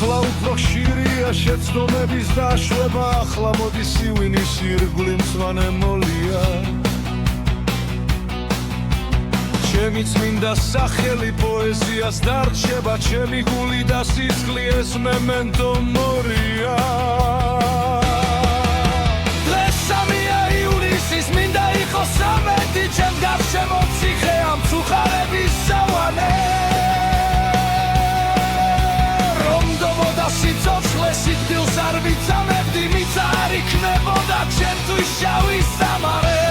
ახლა უფრო ხშირია შეცდომების დაშვება ახლა მოდის სივინის ირგვლივ მწვანე მოლია ჩემი წმინდა სახელი პოეზიას დარჩება ჩემი გული და სისხლის მემენტო მორია დღეს 3-ია ივლისის მინდა იყოს ამეთი ჩემ გარშემო ციხე ამ ცუხარების სავანე სიცოცხლე სიკვდილს არ ვიცამებდი მიც არ იქნებოდა ჩემთვის შავი სამარე